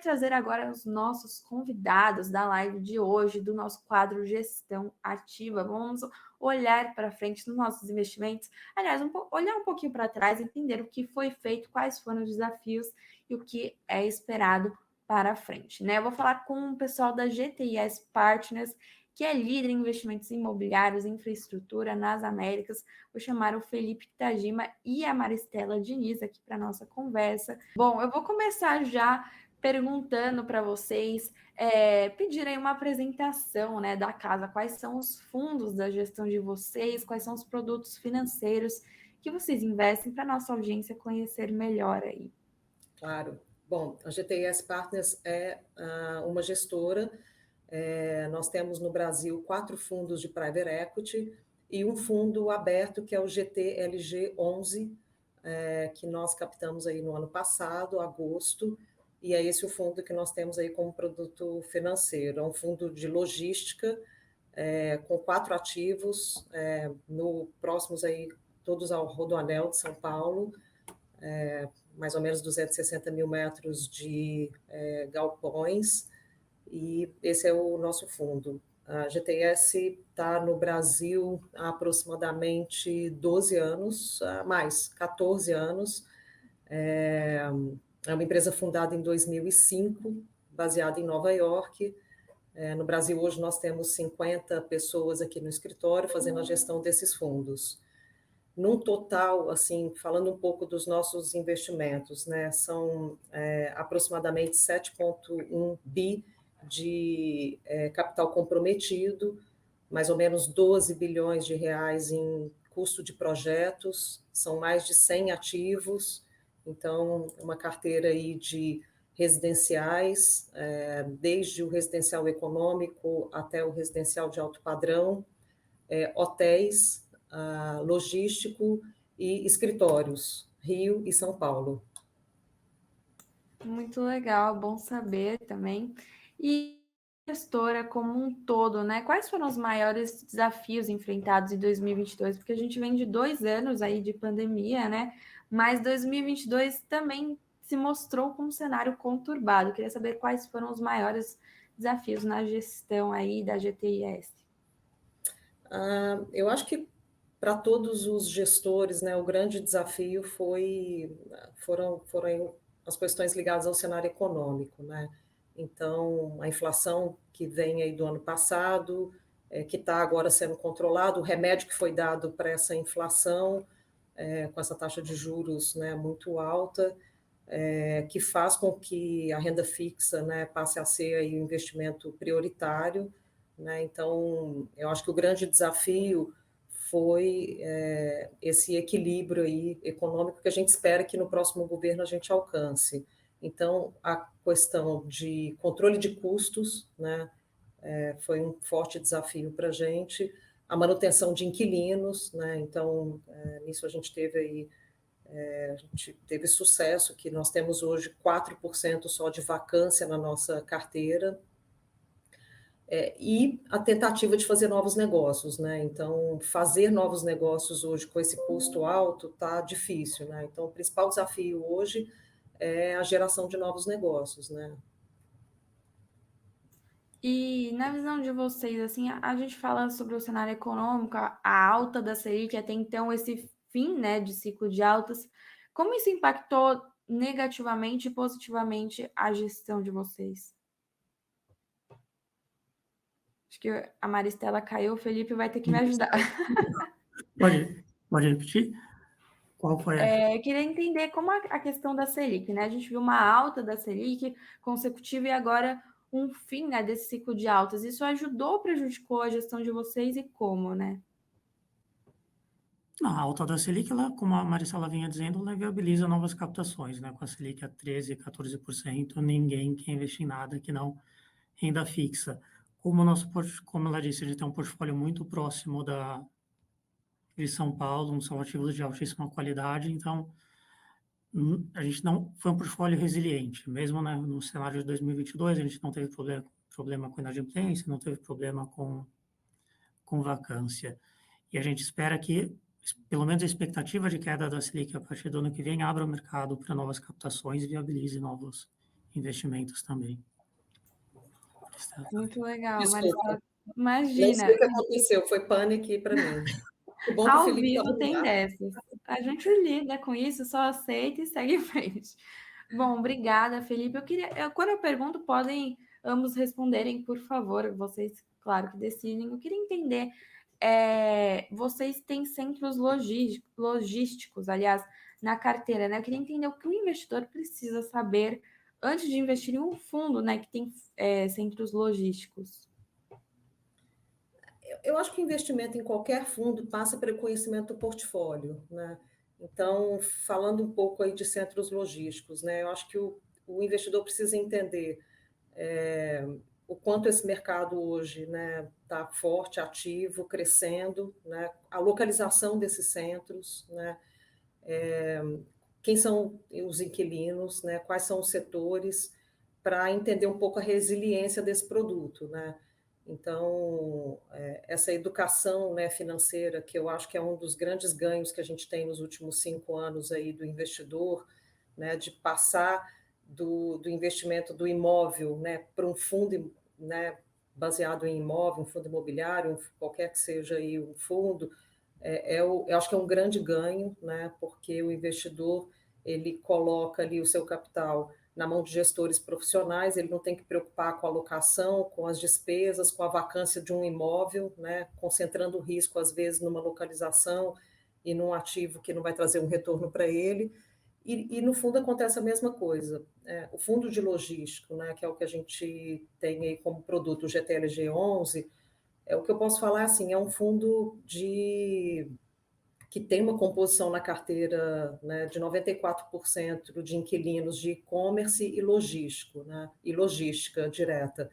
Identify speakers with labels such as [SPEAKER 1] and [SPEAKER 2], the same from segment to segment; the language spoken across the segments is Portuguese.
[SPEAKER 1] trazer agora os nossos convidados da live de hoje, do nosso quadro Gestão Ativa. Vamos olhar para frente nos nossos investimentos. Aliás, olhar um pouquinho para trás, entender o que foi feito, quais foram os desafios e o que é esperado para frente, né? Eu vou falar com o pessoal da GTIS Partners, que é líder em investimentos imobiliários e infraestrutura nas Américas. Vou chamar o Felipe Tajima e a Maristela Diniz aqui para nossa conversa. Bom, eu vou começar já perguntando para vocês, pedirem uma apresentação, né, da casa, quais são os fundos da gestão de vocês, quais são os produtos financeiros que vocês investem para nossa audiência conhecer melhor aí.
[SPEAKER 2] Claro. Bom, a GTIS Partners é uma gestora. Nós temos no Brasil 4 fundos de private equity e um fundo aberto que é o GTLG11, que nós captamos aí no ano passado, agosto, e é esse o fundo que nós temos aí como produto financeiro. É um fundo de logística com 4 ativos, próximos aí todos ao Rodoanel de São Paulo, mais ou menos 260 mil metros de galpões, e esse é o nosso fundo. A GTS está no Brasil há aproximadamente 12 anos, mais 14 anos. É uma empresa fundada em 2005, baseada em Nova York. No Brasil, hoje, nós temos 50 pessoas aqui no escritório fazendo a gestão desses fundos. Num total, assim, falando um pouco dos nossos investimentos, né, são aproximadamente 7,1 bi de capital comprometido, mais ou menos 12 bilhões de reais em custo de projetos, são mais de 100 ativos, então uma carteira aí de residenciais, desde o residencial econômico até o residencial de alto padrão, hotéis, logístico e escritórios, Rio e São Paulo.
[SPEAKER 1] Muito legal, bom saber também. E a gestora como um todo, né? Quais foram os maiores desafios enfrentados em 2022? Porque a gente vem de 2 anos aí de pandemia, né? Mas 2022 também se mostrou com um cenário conturbado. Queria saber quais foram os maiores desafios na gestão aí da GTIS.
[SPEAKER 2] Eu acho que para todos os gestores, né, o grande desafio foram as questões ligadas ao cenário econômico, né? Então, a inflação que vem aí do ano passado, que está agora sendo controlado, o remédio que foi dado para essa inflação, com essa taxa de juros, né, muito alta, que faz com que a renda fixa, né, passe a ser aí um investimento prioritário, né? Então, eu acho que o grande desafio foi esse equilíbrio aí econômico que a gente espera que no próximo governo a gente alcance. Então, a questão de controle de custos, né, foi um forte desafio para a gente, a manutenção de inquilinos, né, então, nisso a gente teve sucesso, que nós temos hoje 4% só de vacância na nossa carteira, e a tentativa de fazer novos negócios, né? Então, fazer novos negócios hoje com esse custo alto está difícil, né? Então, o principal desafio hoje é a geração de novos negócios, né?
[SPEAKER 1] E na visão de vocês, assim, a gente fala sobre o cenário econômico, a alta da Selic, até então esse fim, né, de ciclo de altas, como isso impactou negativamente e positivamente a gestão de vocês? Acho que a Maristela caiu, o Felipe vai ter que me ajudar.
[SPEAKER 3] Pode repetir? Qual foi a...
[SPEAKER 1] Eu queria entender como a questão da Selic, né? A gente viu uma alta da Selic consecutiva e agora um fim, né, desse ciclo de altas. Isso ajudou ou prejudicou a gestão de vocês e como, né?
[SPEAKER 3] A alta da Selic, ela, como a Maricela vinha dizendo, ela viabiliza novas captações, né? Com a Selic a 13%, 14%, ninguém quer investir em nada que não renda fixa. Como ela disse, a gente tem um portfólio muito próximo de São Paulo, são ativos de altíssima qualidade, então a gente não foi um portfólio resiliente, mesmo, né, no cenário de 2022, a gente não teve problema com inadimplência, não teve problema com vacância. E a gente espera que, pelo menos a expectativa de queda da Selic a partir do ano que vem, abra o mercado para novas captações e viabilize novos investimentos também.
[SPEAKER 1] Muito legal,
[SPEAKER 2] Desculpa,
[SPEAKER 1] Marcela.
[SPEAKER 2] não
[SPEAKER 1] Imagina,
[SPEAKER 2] sei o que aconteceu, foi pane aqui para mim. Que bom que o
[SPEAKER 1] ao
[SPEAKER 2] Felipe
[SPEAKER 1] vivo
[SPEAKER 2] estava no
[SPEAKER 1] tem
[SPEAKER 2] ar.
[SPEAKER 1] dessas. A gente lida com isso, só aceita e segue em frente. Bom, obrigada, Felipe. Quando eu pergunto, podem ambos responderem, por favor. Vocês, claro que decidem. Eu queria entender, vocês têm centros logísticos, aliás, na carteira, né? Eu queria entender o que o investidor precisa saber antes de investir em um fundo, né, que tem centros logísticos.
[SPEAKER 2] Eu acho que o investimento em qualquer fundo passa pelo conhecimento do portfólio, né? Então, falando um pouco aí de centros logísticos, né? Eu acho que o investidor precisa entender o quanto esse mercado hoje, né, está forte, ativo, crescendo, né? A localização desses centros, né? Quem são os inquilinos, né? Quais são os setores, para entender um pouco a resiliência desse produto, né? Então, essa educação, né, financeira, que eu acho que é um dos grandes ganhos que a gente tem nos últimos 5 anos aí do investidor, né, de passar do investimento do imóvel, né, para um fundo, né, baseado em imóvel, um fundo imobiliário, qualquer que seja aí o fundo, eu acho que é um grande ganho, né, porque o investidor ele coloca ali o seu capital na mão de gestores profissionais, ele não tem que preocupar com a alocação, com as despesas, com a vacância de um imóvel, né, concentrando o risco, às vezes, numa localização e num ativo que não vai trazer um retorno para ele. E, no fundo, acontece a mesma coisa. O fundo de logístico, né, que é o que a gente tem aí como produto, o GTLG 11, o que eu posso falar assim, é um fundo que tem uma composição na carteira, né, de 94% de inquilinos de e-commerce e logístico, né, e logística direta.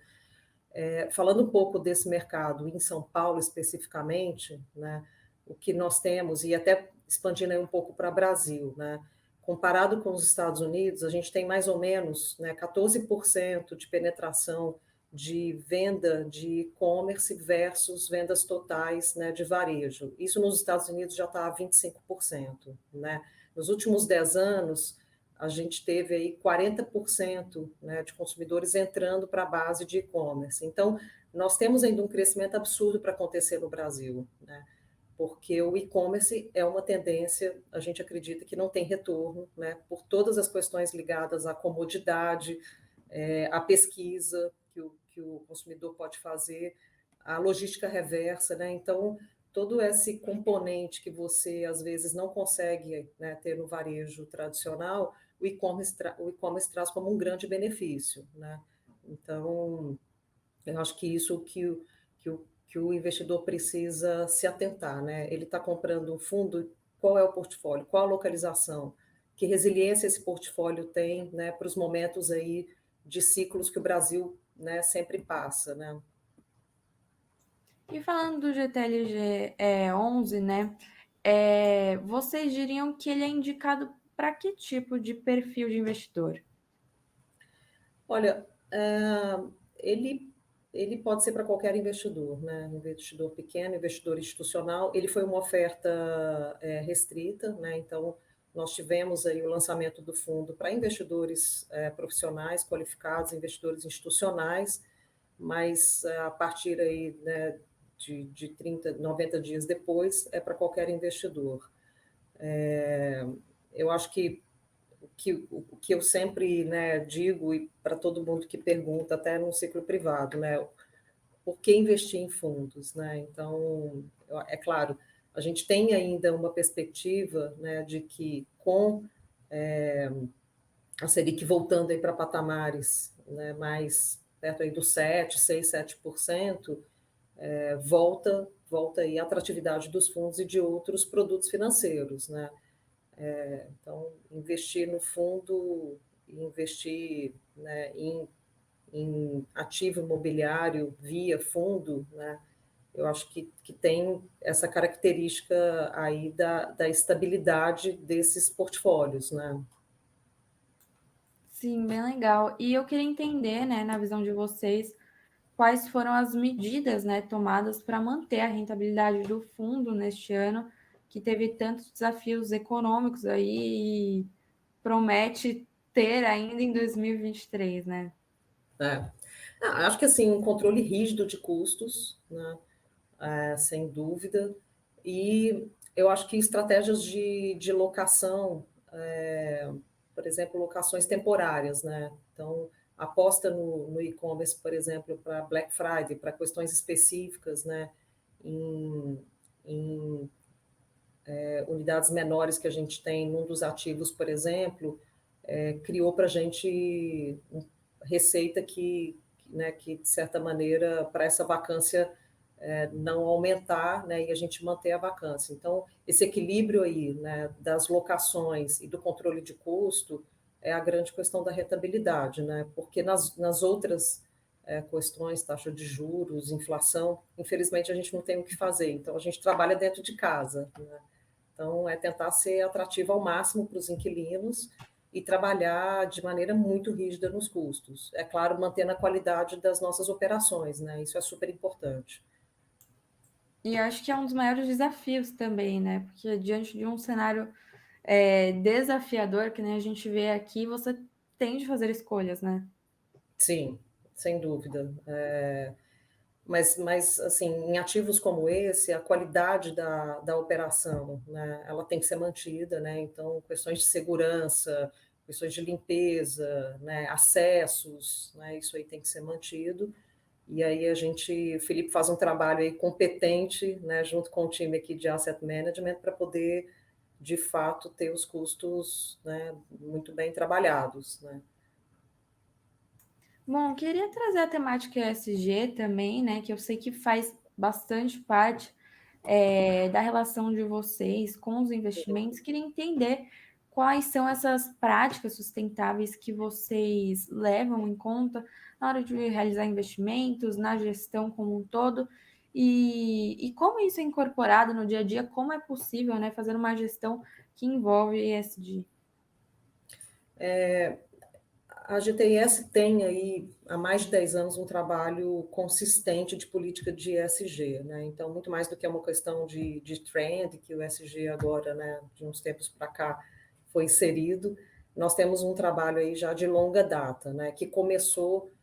[SPEAKER 2] Falando um pouco desse mercado em São Paulo especificamente, né, o que nós temos, e até expandindo aí um pouco para o Brasil, né, comparado com os Estados Unidos, a gente tem mais ou menos, né, 14% de penetração de venda de e-commerce versus vendas totais, né, de varejo. Isso nos Estados Unidos já está a 25%. Né? Nos últimos 10 anos, a gente teve aí 40%, né, de consumidores entrando para a base de e-commerce. Então, nós temos ainda um crescimento absurdo para acontecer no Brasil, né? Porque o e-commerce é uma tendência, a gente acredita que não tem retorno, né, por todas as questões ligadas à comodidade, à pesquisa que o consumidor pode fazer, a logística reversa, né? Então, todo esse componente que você, às vezes, não consegue, né, ter no varejo tradicional, o e-commerce traz como um grande benefício, né? Então, eu acho que isso que o investidor precisa se atentar, né? Ele está comprando um fundo, qual é o portfólio, qual a localização, que resiliência esse portfólio tem, né, para os momentos aí de ciclos que o Brasil, né, sempre passa, né?
[SPEAKER 1] E falando do GTLG 11, né? Vocês diriam que ele é indicado para que tipo de perfil de investidor?
[SPEAKER 2] Olha, ele, ele pode ser para qualquer investidor, né? Investidor pequeno, investidor institucional. Ele foi uma oferta restrita, né? Então, nós tivemos aí o lançamento do fundo para investidores profissionais, qualificados, investidores institucionais, mas a partir aí, né, de 30, 90 dias depois, é para qualquer investidor. Eu acho o que eu sempre, né, digo, e para todo mundo que pergunta, até no ciclo privado, né, por que investir em fundos? Né? Então, é claro, a gente tem ainda uma perspectiva, né, de que com a Selic voltando aí para patamares, né, mais perto aí do 7, 6, 7%, volta aí a atratividade dos fundos e de outros produtos financeiros, né? Então, investir no fundo, investir, né, em ativo imobiliário via fundo, né, eu acho que tem essa característica aí da estabilidade desses portfólios, né?
[SPEAKER 1] Sim, bem legal. E eu queria entender, né, na visão de vocês, quais foram as medidas, né, tomadas para manter a rentabilidade do fundo neste ano, que teve tantos desafios econômicos aí e promete ter ainda em 2023, né?
[SPEAKER 2] Acho que assim, um controle rígido de custos, né? Sem dúvida, e eu acho que estratégias de locação, por exemplo, locações temporárias, né? Então, aposta no e-commerce, por exemplo, para Black Friday, para questões específicas, né? Em unidades menores que a gente tem num dos ativos, por exemplo, criou para a gente receita né, que, de certa maneira, para essa vacância não aumentar, né, e a gente manter a vacância. Então, esse equilíbrio aí, né, das locações e do controle de custo é a grande questão da rentabilidade, né, porque nas outras questões, taxa de juros, inflação, infelizmente a gente não tem o que fazer, então a gente trabalha dentro de casa, né? Então, é tentar ser atrativo ao máximo para os inquilinos e trabalhar de maneira muito rígida nos custos. É claro, mantendo a qualidade das nossas operações, né? Isso é super importante.
[SPEAKER 1] E acho que é um dos maiores desafios também, né? Porque diante de um cenário desafiador, que nem a gente vê aqui, você tem de fazer escolhas, né?
[SPEAKER 2] Sim, sem dúvida. Mas, assim, em ativos como esse, a qualidade da operação, né, ela tem que ser mantida, né? Então, questões de segurança, questões de limpeza, né, acessos, né, isso aí tem que ser mantido. E aí o Felipe faz um trabalho aí competente, né, junto com o time aqui de Asset Management, para poder, de fato, ter os custos, né, muito bem trabalhados, né?
[SPEAKER 1] Bom, queria trazer a temática ESG também, né? Que eu sei que faz bastante parte da relação de vocês com os investimentos. Queria entender quais são essas práticas sustentáveis que vocês levam em conta na hora de realizar investimentos, na gestão como um todo, e como isso é incorporado no dia a dia, como é possível, né, fazer uma gestão que envolve ESG.
[SPEAKER 2] A GTS tem aí, há mais de 10 anos, um trabalho consistente de política de ESG, né? Então, muito mais do que uma questão de trend, que o ESG agora, né, de uns tempos para cá, foi inserido, nós temos um trabalho aí já de longa data, né, que começou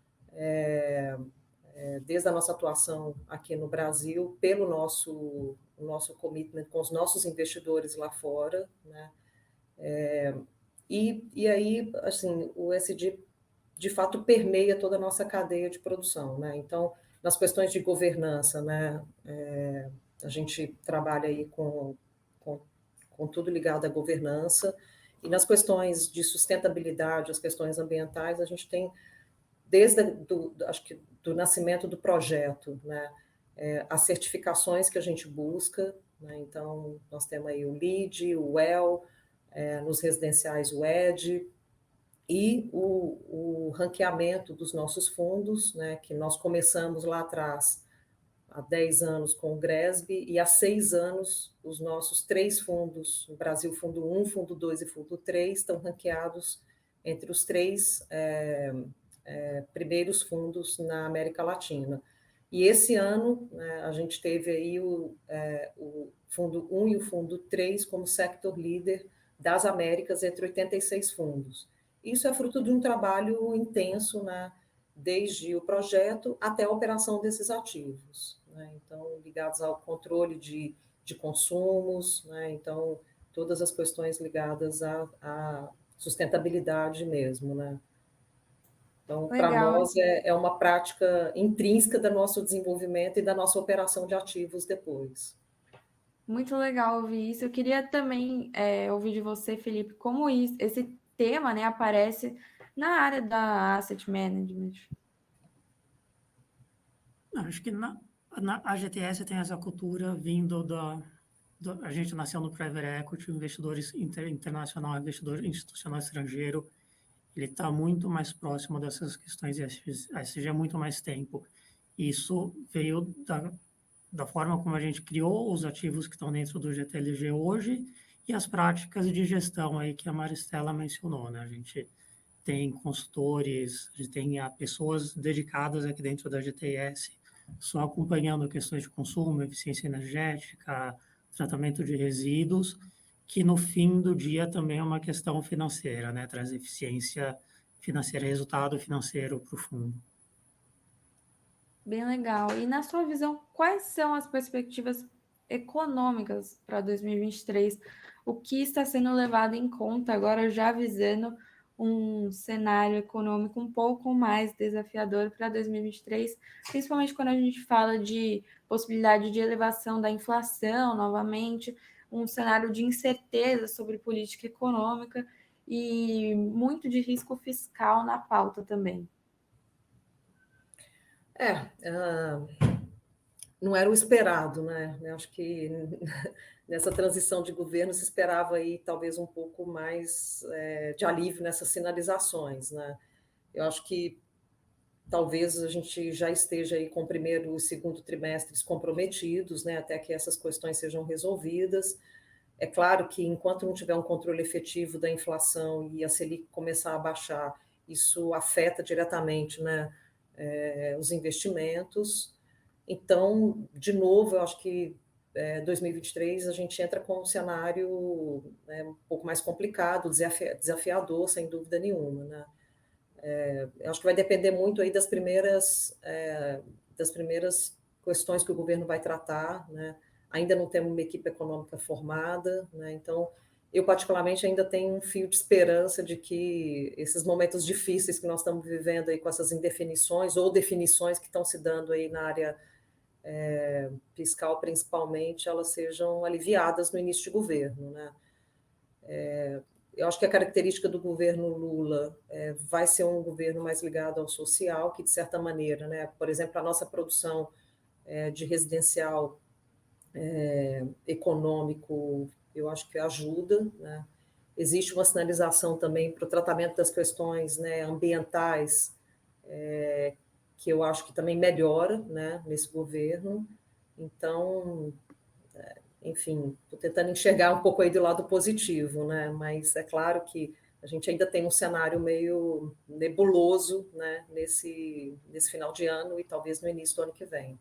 [SPEAKER 2] desde a nossa atuação aqui no Brasil, pelo o nosso commitment com os nossos investidores lá fora, né? E aí, assim, o ESG de fato permeia toda a nossa cadeia de produção, né? Então, nas questões de governança, né, a gente trabalha aí com tudo ligado à governança, e nas questões de sustentabilidade, as questões ambientais, a gente tem acho que do nascimento do projeto, né, as certificações que a gente busca, né? Então, nós temos aí o LEED, o WELL, nos residenciais o ED, e o ranqueamento dos nossos fundos, né, que nós começamos lá atrás, há 10 anos com o GRESB, e há 6 anos os nossos 3 fundos, o Brasil Fundo 1, Fundo 2 e Fundo 3, estão ranqueados entre os 3 primeiros fundos na América Latina. E esse ano, né, a gente teve aí o Fundo 1 e o Fundo 3 como sector leader das Américas entre 86 fundos. Isso é fruto de um trabalho intenso, né, desde o projeto até a operação desses ativos, né? Então, ligados ao controle de consumos, né? Então, todas as questões ligadas à sustentabilidade mesmo, né? Então, para
[SPEAKER 1] Legal.
[SPEAKER 2] nós, é uma prática intrínseca do nosso desenvolvimento e da nossa operação de ativos depois.
[SPEAKER 1] Muito legal ouvir isso. Eu queria também ouvir de você, Felipe, como esse tema, né, aparece na área da asset management.
[SPEAKER 3] Acho que a GTS tem essa cultura vindo a gente nasceu no private equity, investidores internacional, investidor institucional estrangeiro, ele está muito mais próximo dessas questões ESG há muito mais tempo. Isso veio da forma como a gente criou os ativos que estão dentro do GTLG hoje e as práticas de gestão aí que a Maristela mencionou, né? A gente tem consultores, a gente tem pessoas dedicadas aqui dentro da GTS, só acompanhando questões de consumo, eficiência energética, tratamento de resíduos, que no fim do dia também é uma questão financeira, né? Traz eficiência financeira, resultado financeiro para o fundo.
[SPEAKER 1] Bem legal. E na sua visão, quais são as perspectivas econômicas para 2023? O que está sendo levado em conta agora, já visando um cenário econômico um pouco mais desafiador para 2023, principalmente quando a gente fala de possibilidade de elevação da inflação novamente, um cenário de incerteza sobre política econômica e muito de risco fiscal na pauta também.
[SPEAKER 2] Não era o esperado, né? Eu acho que nessa transição de governo se esperava aí talvez um pouco mais de alívio nessas sinalizações, né? Eu acho que talvez a gente já esteja aí com o primeiro e segundo trimestres comprometidos, né? Até que essas questões sejam resolvidas. É claro que enquanto não tiver um controle efetivo da inflação e a Selic começar a baixar, isso afeta diretamente, né, os investimentos. Então, de novo, eu acho que 2023 a gente entra com um cenário, né, um pouco mais complicado, desafiador, sem dúvida nenhuma, né? Eu acho que vai depender muito aí das primeiras questões que o governo vai tratar, né? Ainda não temos uma equipe econômica formada, né? Então, eu particularmente ainda tenho um fio de esperança de que esses momentos difíceis que nós estamos vivendo aí com essas indefinições ou definições que estão se dando aí na área fiscal, principalmente, elas sejam aliviadas no início de governo, né? Eu acho que a característica do governo Lula vai ser um governo mais ligado ao social, que de certa maneira, né, por exemplo, a nossa produção de residencial econômico, eu acho que ajuda, né? Existe uma sinalização também para o tratamento das questões, né, ambientais, que eu acho que também melhora, né, nesse governo. Então, enfim, estou tentando enxergar um pouco aí do lado positivo, né? Mas é claro que a gente ainda tem um cenário meio nebuloso, né, nesse final de ano e talvez no início do ano que vem.